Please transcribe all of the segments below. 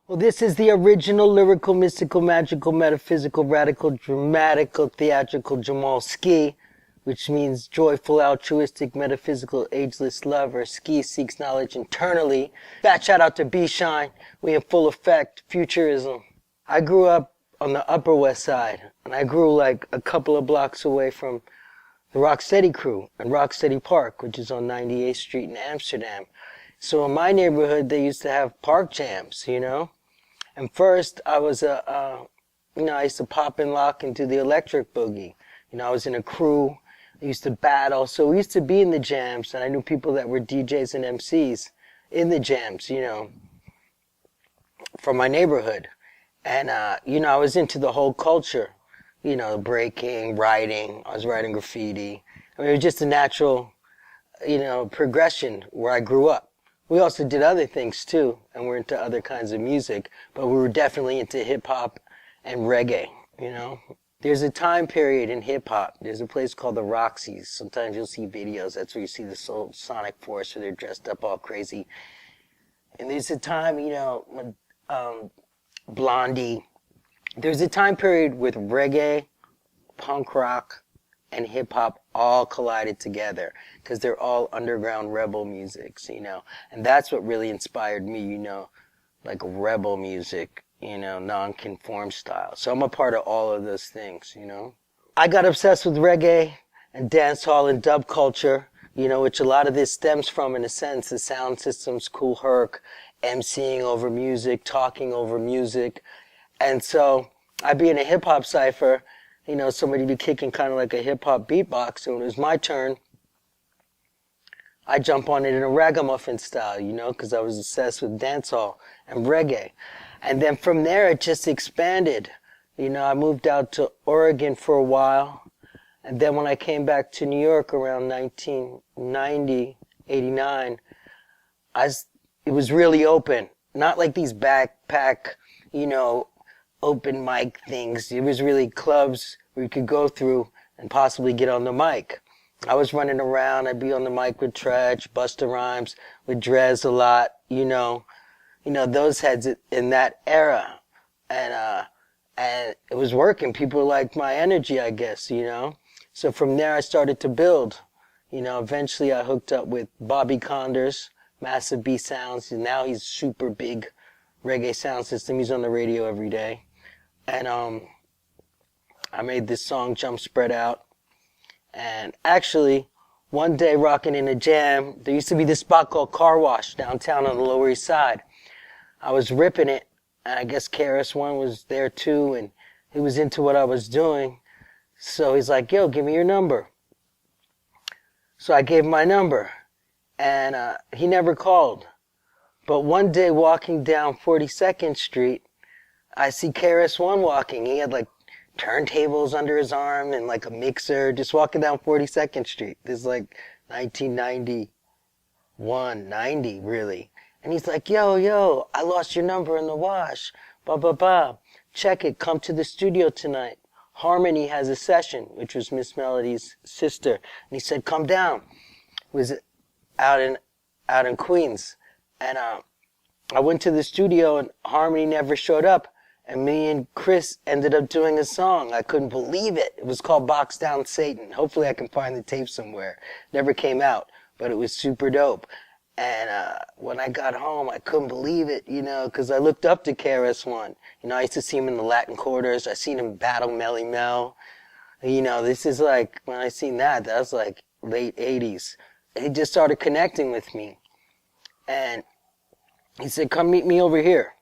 Well, this is the original lyrical, mystical, magical, metaphysical, radical, dramatical, theatrical Jamalski, which means joyful, altruistic, metaphysical, ageless lover. Ski seeks knowledge internally. Fat shout out to B-Shine. We in full effect. Futurism. I grew up on the Upper West Side, and I grew like a couple of blocks away from the Rocksteady crew and Rocksteady Park, which is on 98th Street in Amsterdam. So in my neighborhood, they used to have park jams, you know? And first, I was I used to pop and lock into the electric boogie. You know, I was in a crew. I used to battle. So we used to be in the jams, and I knew people that were DJs and MCs in the jams, you know, from my neighborhood. And, I was into the whole culture, you know, breaking, writing. I was writing graffiti. I mean, it was just a natural, progression where I grew up. We also did other things too, and we're into other kinds of music, but we were definitely into hip-hop and reggae, you know. There's a time period in hip-hop. There's a place called the Roxy's. Sometimes you'll see videos. That's where you see the Soul Sonic Force, where they're dressed up all crazy. And there's a time, when Blondie. There's a time period with reggae, punk rock, and hip-hop all collided together because they're all underground rebel musics, you know. And that's what really inspired me, you know, like rebel music, you know, non-conform style. So I'm a part of all of those things, you know. I got obsessed with reggae and dancehall and dub culture, you know, which a lot of this stems from, in a sense, the sound systems, Cool Herc, MCing over music, talking over music. And so I'd be in a hip-hop cypher, you know, somebody be kicking kind of like a hip-hop beatbox. So when it was my turn, I jump on it in a ragamuffin style, you know, because I was obsessed with dancehall and reggae. And then from there, it just expanded. You know, I moved out to Oregon for a while. And then when I came back to New York around 1990, 89, it was really open. Not like these backpack, you know, open mic things. It was really clubs where you could go through and possibly get on the mic. I was running around. I'd be on the mic with Tretch, Busta Rhymes, with Drez a lot, you know, those heads in that era. And it was working. People liked my energy, I guess, you know. So from there I started to build. You know, eventually I hooked up with Bobby Condors, Massive B Sounds, and now he's super big reggae sound system. He's on the radio every day. And I made this song, Jump Spread Out. And actually, one day rocking in a jam, there used to be this spot called Car Wash downtown on the Lower East Side. I was ripping it, and I guess KRS-One was there too, and he was into what I was doing. So he's like, yo, give me your number. So I gave him my number, and he never called. But one day walking down 42nd Street, I see KRS-One walking. He had like turntables under his arm and like a mixer, just walking down 42nd Street. This is like 1991, 90 really. And he's like, yo, I lost your number in the wash. Blah, blah, blah. Check it. Come to the studio tonight. Harmony has a session, which was Miss Melody's sister. And he said, come down. It was out in Queens. And I went to the studio and Harmony never showed up. And me and Chris ended up doing a song. I couldn't believe it. It was called Box Down Satan. Hopefully I can find the tape somewhere. Never came out, but it was super dope. And when I got home, I couldn't believe it, you know, because I looked up to KRS-One. You know, I used to see him in the Latin Quarters. I seen him battle Melly Mel. You know, this is like, when I seen that was like late 80s. He just started connecting with me. And he said, come meet me over here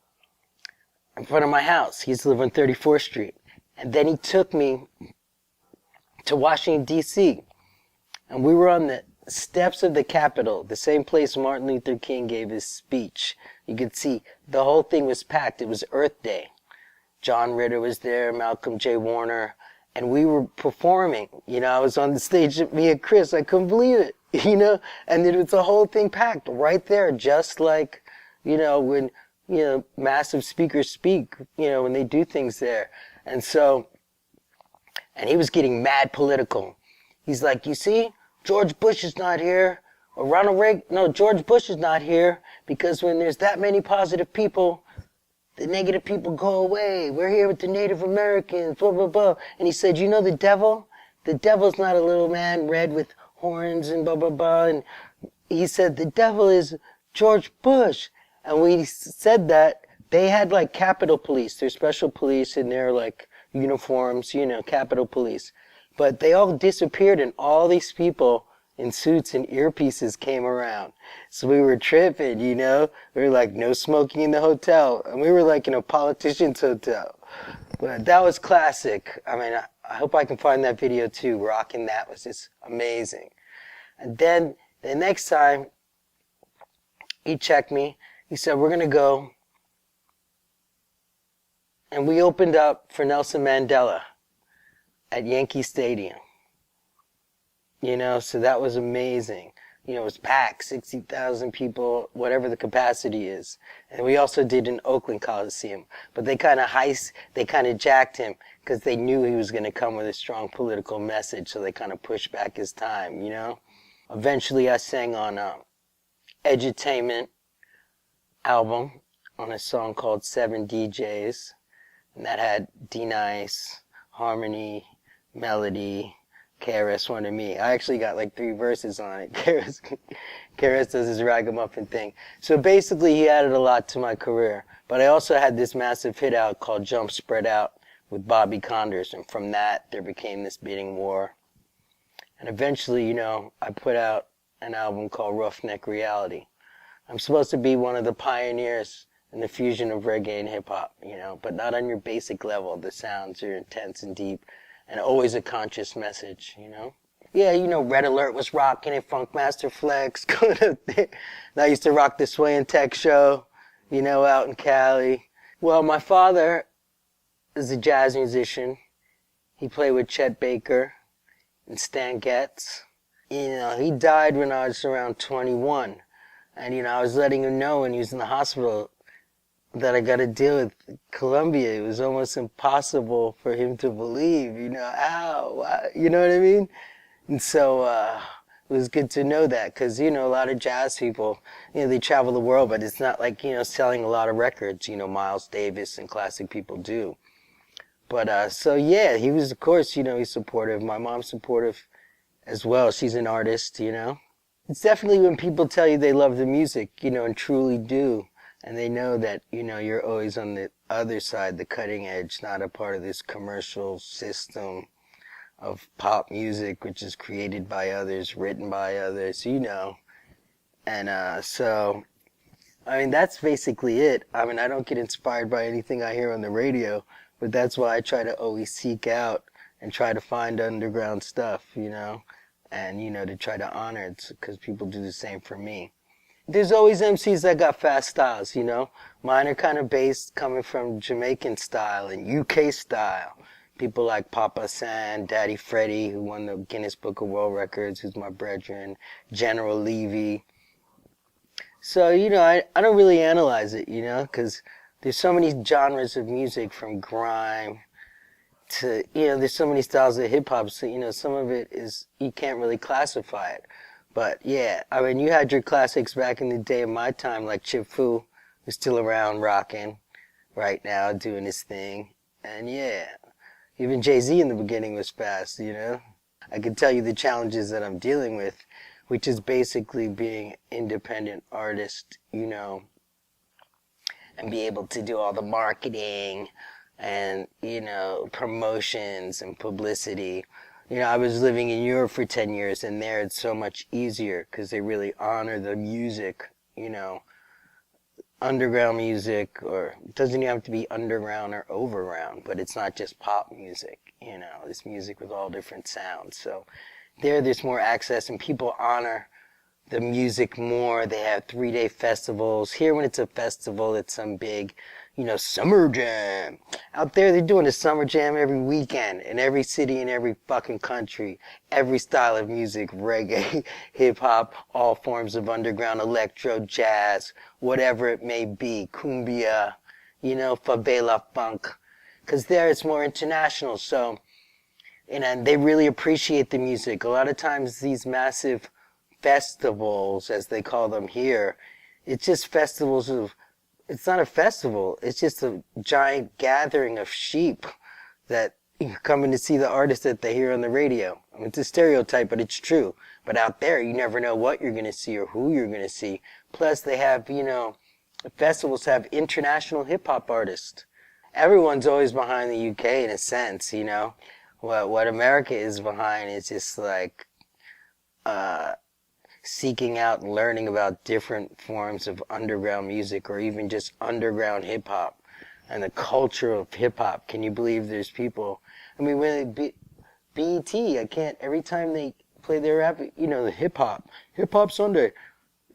in front of my house. He used to live on 34th Street. And then he took me to Washington, D.C. And we were on the steps of the Capitol, the same place Martin Luther King gave his speech. You could see the whole thing was packed. It was Earth Day. John Ritter was there, Malcolm J. Warner, and we were performing. You know, I was on the stage with me and Chris. I couldn't believe it, you know, and it was the whole thing packed right there, just like, you know, when, you know, massive speakers speak, you know, when they do things there. And so, and he was getting mad political. He's like, you see, George Bush is not here, or Ronald Reagan, no, George Bush is not here, because when there's that many positive people, the negative people go away. We're here with the Native Americans, blah, blah, blah. And he said, you know the devil? The devil's not a little man red with horns and blah, blah, blah. And he said, the devil is George Bush. And we said that they had like Capitol Police, their special police in their like uniforms, you know, Capitol Police. But they all disappeared and all these people in suits and earpieces came around. So we were tripping, you know. We were like, no smoking in the hotel. And we were like in a politician's hotel. But that was classic. I mean, I hope I can find that video too. Rocking that was just amazing. And then the next time he checked me, he said, we're going to go. And we opened up for Nelson Mandela at Yankee Stadium. You know, so that was amazing. You know, it was packed, 60,000 people, whatever the capacity is. And we also did in Oakland Coliseum. But they kind of jacked him because they knew he was going to come with a strong political message. So they kind of pushed back his time, you know. Eventually I sang on Edutainment album on a song called 7 DJs. And that had D-Nice, Harmony, Melody, KRS-One and me. I actually got like 3 verses on it. KRS does his ragamuffin thing. So basically he added a lot to my career. But I also had this massive hit out called Jump Spread Out with Bobby Condors. And from that, there became this bidding war. And eventually, you know, I put out an album called Roughneck Reality. I'm supposed to be one of the pioneers in the fusion of reggae and hip-hop, you know, but not on your basic level. The sounds are intense and deep. And always a conscious message, you know? Yeah, you know, Red Alert was rocking it, Funkmaster Flex, going up there. And I used to rock the Sway and Tech show, you know, out in Cali. Well, my father is a jazz musician. He played with Chet Baker and Stan Getz. You know, he died when I was around 21. And, you know, I was letting him know when he was in the hospital that I got to deal with Colombia. It was almost impossible for him to believe, you know, ow, you know what I mean? And so it was good to know that because, you know, a lot of jazz people, you know, they travel the world, but it's not like, you know, selling a lot of records, you know, Miles Davis and classic people do. But so, yeah, he was, of course, you know, he's supportive. My mom's supportive as well. She's an artist, you know. It's definitely when people tell you they love the music, you know, and truly do. And they know that, you know, you're always on the other side, the cutting edge, not a part of this commercial system of pop music, which is created by others, written by others, you know. And so, I mean, that's basically it. I mean, I don't get inspired by anything I hear on the radio, but that's why I try to always seek out and try to find underground stuff, you know, and, you know, to try to honor it because people do the same for me. There's always MCs that got fast styles, you know. Mine are kind of based coming from Jamaican style and UK style. People like Papa San, Daddy Freddie, who won the Guinness Book of World Records, who's my brethren, General Levy. So, you know, I don't really analyze it, you know, because there's so many genres of music from grime to, you know, there's so many styles of hip-hop, so, you know, some of it is, you can't really classify it. But, yeah, I mean, you had your classics back in the day of my time, like Chip Fu, who's still around rocking right now, doing his thing. And, yeah, even Jay-Z in the beginning was fast, you know. I can tell you the challenges that I'm dealing with, which is basically being an independent artist, you know, and be able to do all the marketing and, you know, promotions and publicity. You know, I was living in Europe for 10 years, and there it's so much easier because they really honor the music, you know, underground music, or it doesn't even have to be underground or overground, but it's not just pop music, you know, it's music with all different sounds. So there's more access, and people honor the music more. They have 3-day festivals. Here, when it's a festival, it's some big, you know, summer jam. Out there, they're doing a summer jam every weekend in every city in every fucking country. Every style of music, reggae, hip-hop, all forms of underground, electro, jazz, whatever it may be, cumbia, you know, favela funk. Because there it's more international, so, and they really appreciate the music. A lot of times these massive festivals, as they call them here, it's just festivals of It's not a festival. It's just a giant gathering of sheep that coming to see the artist that they hear on the radio. I mean, it's a stereotype, but it's true. But out there, you never know what you're going to see or who you're going to see. Plus, they have, festivals have international hip-hop artists. Everyone's always behind the UK in a sense, What America is behind is just like seeking out and learning about different forms of underground music or even just underground hip-hop and the culture of hip-hop. Can you believe there's people? I mean, when BET, every time they play their rap, the hip-hop Sunday.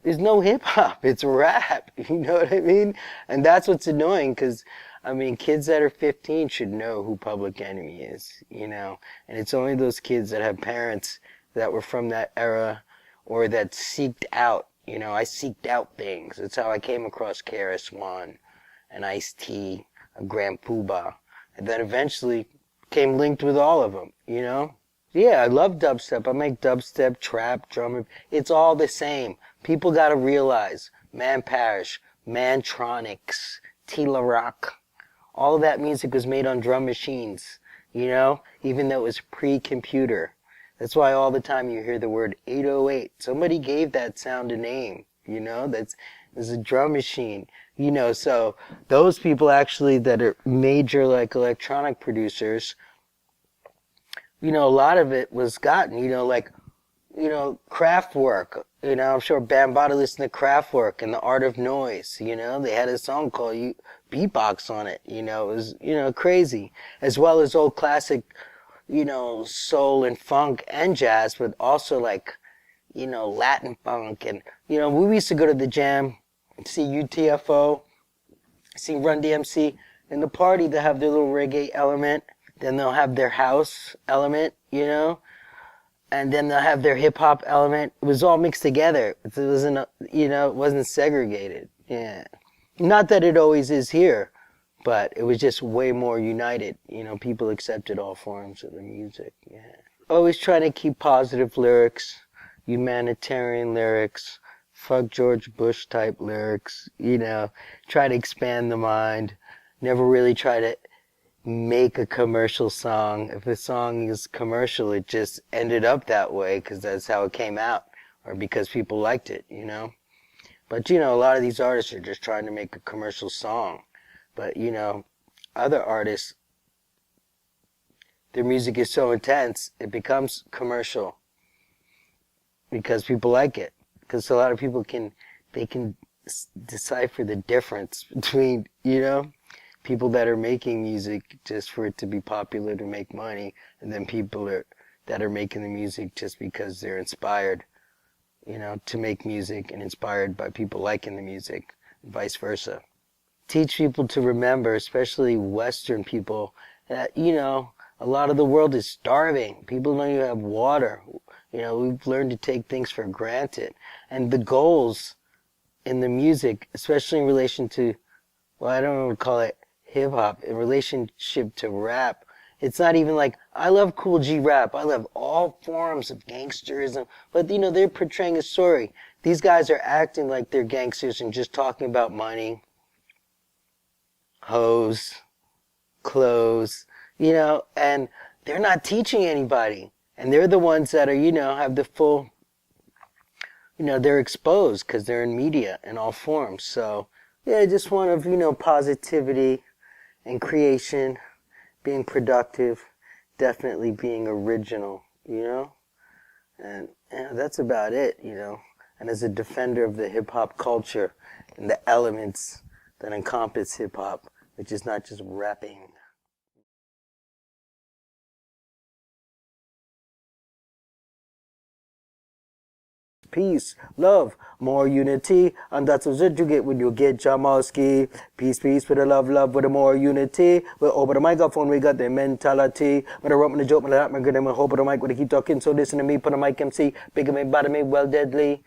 There's no hip-hop, it's rap, you know what I mean? And that's what's annoying, because, kids that are 15 should know who Public Enemy is, And it's only those kids that have parents that were from that era or that seeked out, I seeked out things. That's how I came across KRS-One and Ice-T, a Grand Poobah, and then eventually came linked with all of them, Yeah, I love dubstep. I make dubstep, trap, drum. It's all the same. People gotta realize, Man Parish, Mantronics, Tila Rock, all of that music was made on drum machines, even though it was pre-computer. That's why all the time you hear the word 808. Somebody gave that sound a name, It's a drum machine, So those people actually that are major like electronic producers, a lot of it was gotten, Kraftwerk. I'm sure Bambaataa listened to Kraftwerk and The Art of Noise. They had a song called Beatbox on it. It was, crazy. As well as old classic, soul and funk and jazz, but also like, Latin funk. And, we used to go to the jam, see UTFO, see Run DMC. In the party, they have their little reggae element. Then they'll have their house element, and then they'll have their hip-hop element. It was all mixed together. It wasn't, it wasn't segregated. Yeah. Not that it always is here, but it was just way more united. People accepted all forms of the music. Yeah. Always trying to keep positive lyrics, humanitarian lyrics, fuck George Bush type lyrics, try to expand the mind. Never really try to make a commercial song. If a song is commercial, it just ended up that way because that's how it came out, or because people liked it, But, a lot of these artists are just trying to make a commercial song. But, other artists, their music is so intense, it becomes commercial because people like it. Because a lot of people can decipher the difference between, people that are making music just for it to be popular to make money, and then people that are making the music just because they're inspired, to make music and inspired by people liking the music, and vice versa. Teach people to remember, especially Western people, that, a lot of the world is starving. People don't even have water. We've learned to take things for granted. And the goals in the music, especially in relation to, I don't know what to call it, hip-hop, in relationship to rap, it's not even like, I love Cool G rap, I love all forms of gangsterism, but they're portraying a story. These guys are acting like they're gangsters and just talking about money, hoes, clothes, and they're not teaching anybody. And they're the ones that are, have the full, they're exposed because they're in media in all forms. So, yeah, just one of, positivity and creation, being productive, definitely being original, And that's about it, And as a defender of the hip-hop culture and the elements that encompass hip-hop, which is not just rapping. Peace, love, more unity, and that's what you get when you get Jamalski. Peace, peace, with the love, love, with the more unity. We're over the microphone, we got the mentality. When I wrote me the joke, when I I'm gonna hope of the mic, when they keep talking, so listen to me, put the mic MC, bigger me, bottom me, well deadly.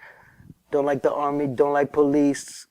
Don't like the army, don't like police.